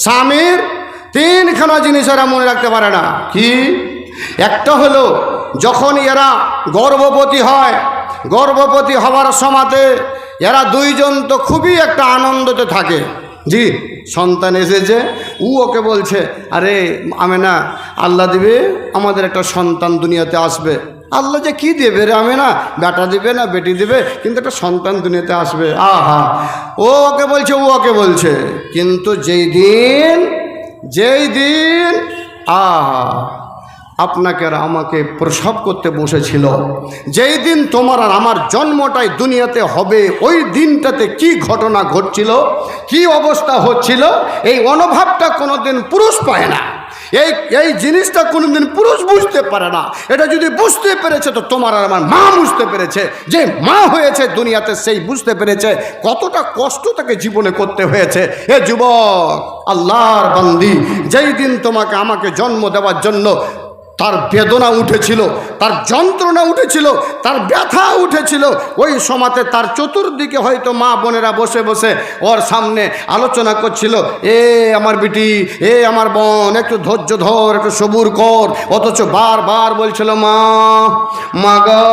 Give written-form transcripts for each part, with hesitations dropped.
স্বামীর তিনখানা জিনিস এরা মনে রাখতে পারে না। কি? একটা হলো যখন এরা গর্ভবতী হয়, গর্ভবতী হওয়ার সময়তে এরা দুইজন তো খুবই একটা আনন্দতে থাকে। জি, সন্তান এসেছে, ওকে বলছে, আরে আমেনা, আল্লাহ দিবে আমাদের একটা সন্তান দুনিয়াতে আসবে। আল্লাহ যে কি দেবে রে আমেনা, বেটা দিবে না বেটি দিবে, কিন্তু একটা সন্তান দুনিয়াতে আসবে। আহা, ওকে বলছে, ওকে বলছে, কিন্তু যেই দিন আহা আপনাকে আর আমাকে প্রসব করতে বসেছিল, যেই দিন তোমার আর আমার জন্মটাই দুনিয়াতে হবে, ওই দিনটাতে কি ঘটনা ঘটছিল, কি অবস্থা হচ্ছিল, এই অনুভবটা কোনোদিন পুরুষ পায় না। এই জিনিসটা কোনোদিন পুরুষ বুঝতে পারে না। এটা যদি বুঝতে পেরেছে তো তোমার আর আমার মা বুঝতে পেরেছে, যে মা হয়েছে দুনিয়াতে, সেই বুঝতে পেরেছে কতটা কষ্ট তাকে জীবনে করতে হয়েছে। হে যুবক, আল্লাহর বান্দি, যেই দিন তোমাকে আমাকে জন্ম দেওয়ার জন্য তার বেদনা উঠেছিল, তার যন্ত্রণা উঠেছিল, তার ব্যথা উঠেছিল, ওই সময়তে তার চতুর্দিকে হয়তো মা বোনেরা বসে বসে ওর সামনে আলোচনা করছিল, এ আমার বিটি, এ আমার বোন, একটু ধৈর্য ধর, একটু সবুর কর। অথচ বারবার বলছিল, মা, মা গো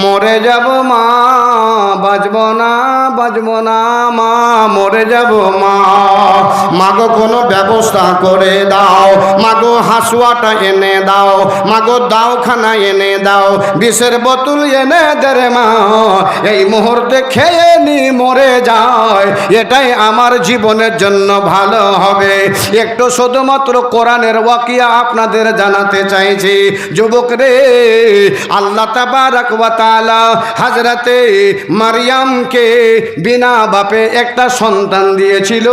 মরে যাব মা, বাঁচব না, বাঁচব না মা, মরে যাব মা, মাগো কোনো ব্যবস্থা করে দাও, মাগো হাসুয়াটা এনে দাও, মাগো দাওখানা এনে দাও, বিষের বোতল এনে দে রে মা, এই মুহূর্তে খেয়ে নি মরে যায়, এটাই আমার জীবনের জন্য ভালো হবে। একটু শুধুমাত্র কোরআনের ওয়াকিয়া আপনাদের জানাতে চাইছি। যুবক রে, আল্লাহ তাবারক ওয়া তাআলা হযরতে মারইয়ামকে বিনা বাপে একটা সন্তান দিয়েছিল।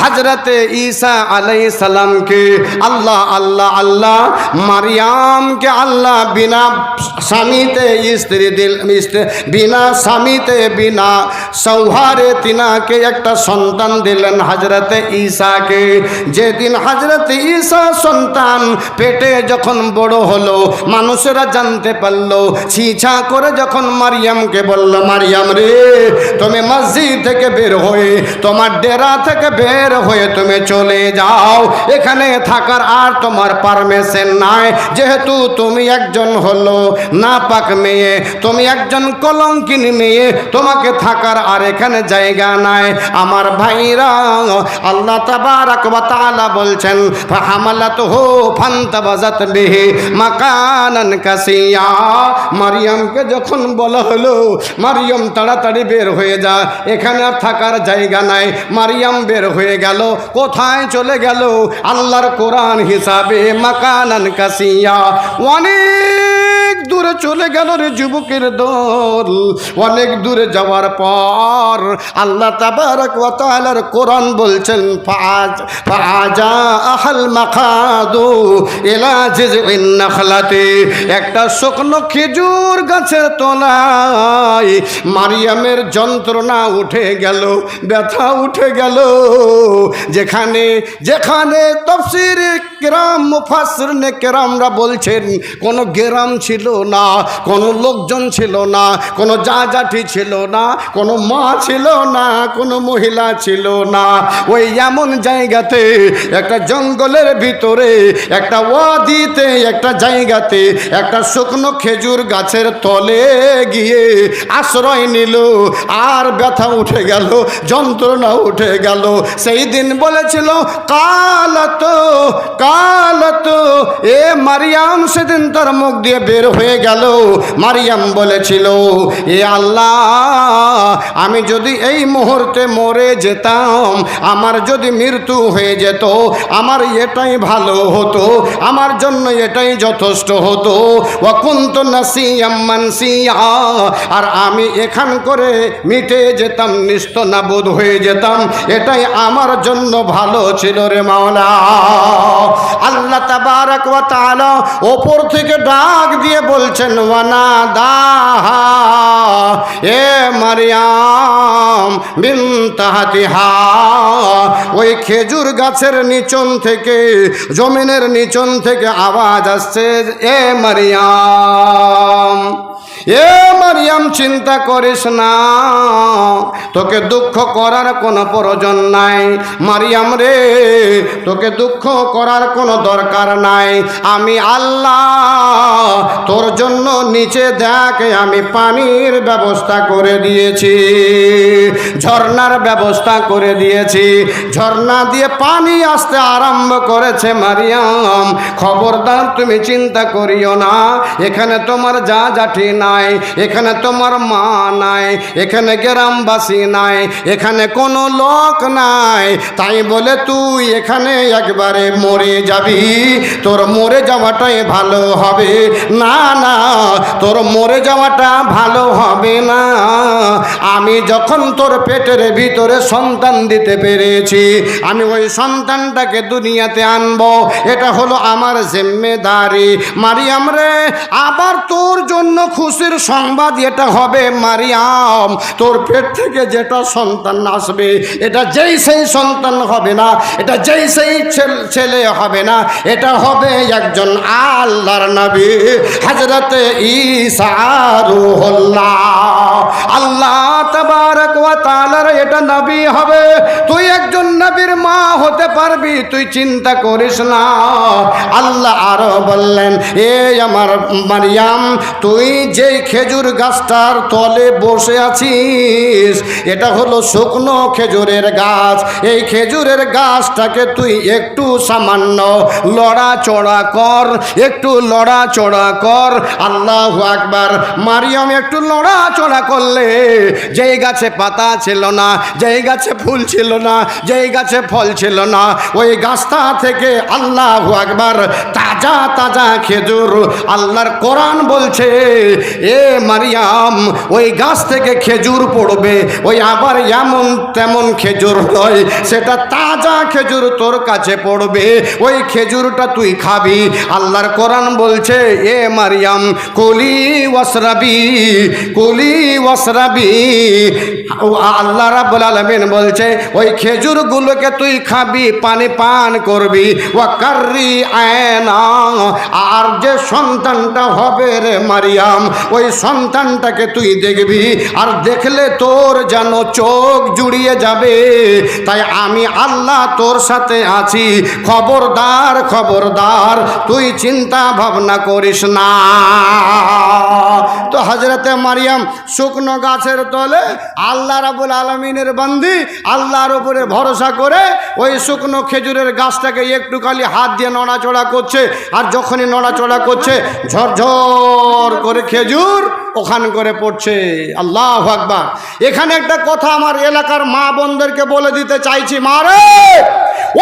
হযরতে ঈসা আলাইহিস সালামকে আল্লাহ আল্লাহ আল্লাহ মারইয়ামকে আল্লাহ বিনা স্বামীতে স্ত্রী দিল, বিনা স্বামীতে বিনা সৌহারে তিনাকে একটা সন্তান দিলেন, হযরতে ঈসাকে। যেদিন হযরতে ঈসা সন্তান পেটে যখন বড় হলো, মানুষেরা জানতে পারলো, ছিছা করে যখন মারইয়ামকে বলল, মারইয়াম রে, তুমি মসজিদ থেকে বের হয়ে, তোমার ডেরা থেকে বের হয়ে তুমি চলে যাও, এখানে থাকার আর তোমার পারমিশন নাই, যেহেতু তুমি একজন হলো নাপাক মেয়ে, তুমি একজন কলঙ্কিনী মেয়ে, তোমাকে থাকার আর এখানে জায়গা নাই। আমার ভাইরা, আল্লাহ তাবারক ওয়া তাআলা বলছেন, ফাহামালাতুহু ফান্তাবাযাত বিহি মাকানান কাসিয়া। মারইয়ামকে যখন বলা হলো, মারইয়াম তাড়াতাড়ি বের হয়ে যা, এখানে আর থাকার জায়গা নাই, মারইয়াম বের হয়ে গেল। কোথায় চলে গেল? আল্লাহর কোরআন হিসাবে মাকানান কাসিয়া, অনেক দূরে চলে গেল রে যুবকের দল। অনেক দূরে যাওয়ার পর আল্লাহ তাবারক ওয়া তাআলার কোরআন বলছেন, ফাআজা আহাল মাখাদু ইলা জিযইন নাখলাতি, একটা শুকনো খেজুর গাছের তলায় মারইয়ামের যন্ত্রণা উঠে গেল, ব্যথা উঠে গেল। যেখানে যেখানে তাফসীর কেরাম মুফাসসিরিনে কেরামরা বলছেন, কোনো গ্রাম ছিল না, কোনো লোকজন ছিল না, কোনো জাজাটি ছিল না, কোনো মা ছিল না, কোনো মহিলা ছিল না। ওই এমন জায়গাতে, একটা জঙ্গলের ভিতরে, একটা ওয়াদিতে, একটা জায়গাতে, একটা শুকনো খেজুর গাছের তলে গিয়ে আশ্রয় নিল। আর ব্যথা উঠে গেল, যন্ত্রণা উঠে গেল। সেই দিন বলেছিল, কালত কালত, এ মারইয়াম, সেদিন তার মুখ দিয়ে বের হয়ে গেল। মারইয়াম বলেছিল, এ আল্লাহ, আমি যদি এই মুহূর্তে মরে যেতাম, আমার যদি মৃত্যু হয়ে যেত, আমার এটাই ভালো হতো, আমার জন্য এটাই যথেষ্ট হতো। ওয়া কুনতু নাসিয়াম মানসিয়া, আর আমি এখান করে মিটে যেতাম, নিস্তেনাবুদ হয়ে যেতাম, এটাই আমার জন্য ভালো ছিল রে মাওলা। আল্লাহ তাবারক ওয়া তাআলা ওপর থেকে ডাক দিয়ে বলছেন, ওয়ানাদাহা, এ মারইয়াম বিন তাহতিহা, ওই খেজুর গাছের নিচন থেকে, জমিনের নিচন থেকে আওয়াজ আসছে, এ মারইয়াম, এ মারিয়াম চিন্তা করিস না, তোকে দুঃখ করার কোনো প্রয়োজন নাই। মারিয়াম রে, তোকে দুঃখ করার কোনো দরকার নাই। আমি আল্লাহ তোর জন্য নিচে দেখ আমি পানির ব্যবস্থা করে দিয়েছি, ঝর্ণার ব্যবস্থা করে দিয়েছি। ঝর্ণা দিয়ে পানি আসতে আরম্ভ করেছে। মারিয়াম খবরদার তুমি চিন্তা করিও না, এখানে তোমার যা জাঠি নাই, এখানে তোমার মা নাই, এখানে গ্রামবাসী নাই, এখানে কোনো লোক নাই, তাই বলে তুই এখানে একবারে মরে যাবি। তোর মরে যাওয়াটাই ভালো হবে না, না তোর মরে যাওয়াটা ভালো হবে না। আমি যখন তোর পেটের ভিতরে সন্তান দিতে পেরেছি, আমি ওই সন্তানটাকে দুনিয়াতে আনবো, এটা হলো আমার জিম্মেদারি। মারিয়াম রে, আবার তোর জন্য খুশির সংবাদ এটা হবে মারিয়াম, তোর পেট থেকে যেটা সন্তান আসবে এটা যেই সেই সন্তান হবে না, এটা যেই সেই ছেলে হবে না, এটা হবে একজন আল্লাহর নবী হযরতে ঈসা রূহুল্লাহ। আল্লাহ তাবারক ওয়া তাআলার এটা নবী হবে, তুই একজন নবীর মা হতে পারবি, তুই চিন্তা করিস না। আল্লাহ আরো বললেন, এ আমার মারিয়াম, তুই যেই খেজুর গাছটার তলে বসে আছিস এটা হলো শুকনো খেজুরের গাছ। এই খেজুরের গাছটাকে তুই একটু সামান্য লড়াচড়া কর, একটু লড়াচড়া কর। আল্লাহু আকবার। মারিয়াম একটু লড়াচড়া করলে যেই গাছে পাতা ছিল না, যেই গাছে ফুল ছিল না, যেই গাছে ফল ছিল না, ওই গাছটা থেকে আল্লাহু আকবার তাজা তাজা খেজুর। আল্লাহর কোরআন বলছে, এ মারিয়াম ওই গাছ থেকে খেজুর পড়বে, ওই আবার এমন তেমন খেজুর নয়, সেটা তাজা খেজুর তোর কাছে পড়বে, ওই খেজুরটা তুই খাবি। আল্লাহর কোরআন বলছে, এ মারিয়াম কুলি ওয়াসরাবি, কুলি ওয়াসরাবি। আল্লাহ রাব্বুল আলামিন বলছে, ওই খেজুরগুলোকে তুই খাবি, পানি পান করবি। ওয়া কাররি আয়না, আর যে সন্তানটা হবে রে মারিয়াম, ওই সন্তানটাকে তুই দেখবি, আর দেখলে তোর যেন চোখ জুড়িয়ে যাবে। তাই আমি আল্লাহ তোর সাথে আছি, খবরদার খবরদার তুই চিন্তা ভাবনা করিস না। তো হযরতে মারিয়াম শুকনো গাছের তলে আল্লাহ রাব্বুল আলামিনের বান্দি, আল্লাহর উপরে ভরসা করে ওই শুকনো খেজুরের গাছটাকে একটু খালি হাত দিয়ে নড়াচড়া করছে। আর যখনই নড়াচড়া করছে ঝরঝর করে খেজুর ওখান করে পড়ছে। আল্লাহু আকবার। এখানে একটা কথা আমার এলাকার মা বোনদেরকে বলে দিতে চাইছি, মারে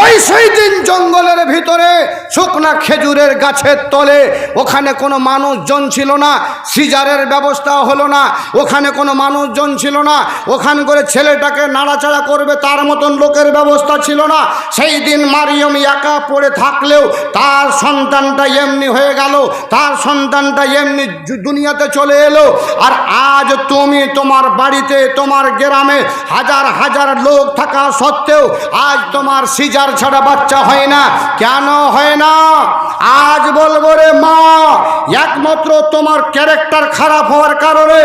ওই সেই দিন জঙ্গলের ভিতরে শুকনা খেজুরের গাছের তলে, ওখানে কোনো মানুষজন ছিল না, সিজারের ব্যবস্থা হলো না, ওখানে কোনো মানুষজন ছিল না, ওখান করে ছেলেটাকে নাড়াচাড়া করবে তার মতন লোকের ব্যবস্থা ছিল না। সেই দিন মারিয়াম একা পড়ে থাকলেও তার সন্তানটা এমনি হয়ে গেল, তার সন্তানটা এমনি দুনিয়াতে চলে এলো। আর আজ তুমি তোমার বাড়িতে, তোমার গ্রামে হাজার হাজার লোক থাকা সত্ত্বেও আজ তোমার সিজার ছাড়া বাচ্চা হয় না। কেন হয় না? আজ বলবো রে মা, একমাত্র তোমার ক্যারেক্টার খারাপ হওয়ার কারণে,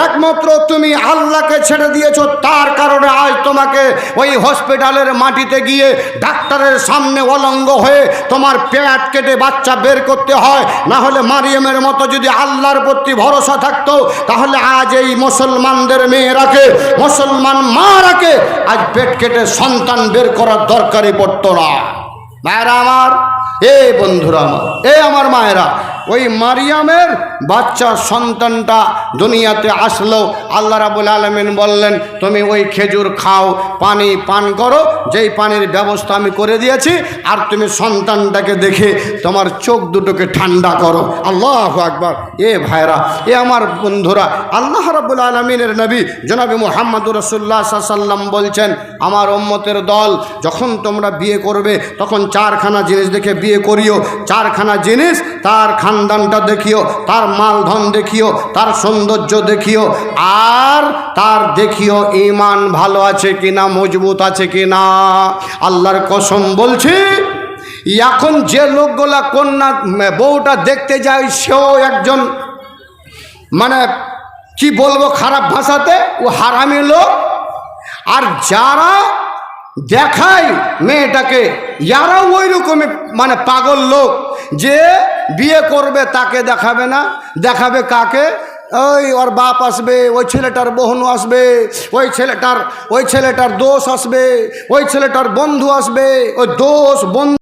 একমাত্র তুমি আল্লাহকে ছেড়ে দিয়েছো তার কারণে আজ তোমাকে ওই হসপিটালের মাটিতে গিয়ে ডাক্তারের সামনে অলঙ্গ হয়ে তোমার পেট কেটে বাচ্চা বের করতে হয়। না হলে মারিয়ামের মতো যদি আল্লাহর প্রতি ভরসা থাকতো, তাহলে আজ এই মুসলমানদের মেয়েরাকে, মুসলমান মারাকে আজ পেট কেটে সন্তান বের করার দরকারই পড়তো না। মায়েরা আমার, এ বন্ধুরা আমার, এ আমার মায়েরা, ওই মারিয়ামের বাচ্চা সন্তানটা দুনিয়াতে আসলো। আল্লাহ রাব্বুল আলামিন বললেন, তুমি ওই খেজুর খাও, পানি পান করো, যেই পানির ব্যবস্থা আমি করে দিয়েছি, আর তুমি সন্তানটাকে দেখে তোমার চোখ দুটোকে ঠান্ডা করো। আল্লাহু আকবার। এ ভাইরা, এ আমার বন্ধুরা, আল্লাহ রাব্বুল আলামিনের নবী জনাবে মুহাম্মদুর রাসূলুল্লাহ সাল্লাল্লাহু আলাইহি ওয়াসাল্লাম বলছেন, আমার উম্মতের দল যখন তোমরা বিয়ে করবে তখন চারখানা জিনিস দেখে বিয়ে করিও। চারখানা জিনিস, তার খানদানটা দেখিও, তার মালধন দেখিও, তার সৌন্দর্য দেখিও, আর তার দেখিও ঈমান ভালো আছে কিনা, মজবুত আছে কিনা। আল্লাহর কসম বলছি, এখন যে লোকগুলা কন্যা বউটা দেখতে যায় সেও একজন মানে কি বলবো খারাপ ভাষাতে, ও হারামি লোক। আর যারা দেখায় মেয়েটাকে, ইয়ারাও ওই রকমই মানে পাগল লোক, যে বিয়ে করবে তাকে দেখাবে না, দেখাবে কাকে? ওই ওর বাপ আসবে, ওই ছেলেটার বহনু আসবে, ওই ছেলেটার দোষ আসবে, ওই ছেলেটার বন্ধু আসবে, ওই দোষ বন্ধু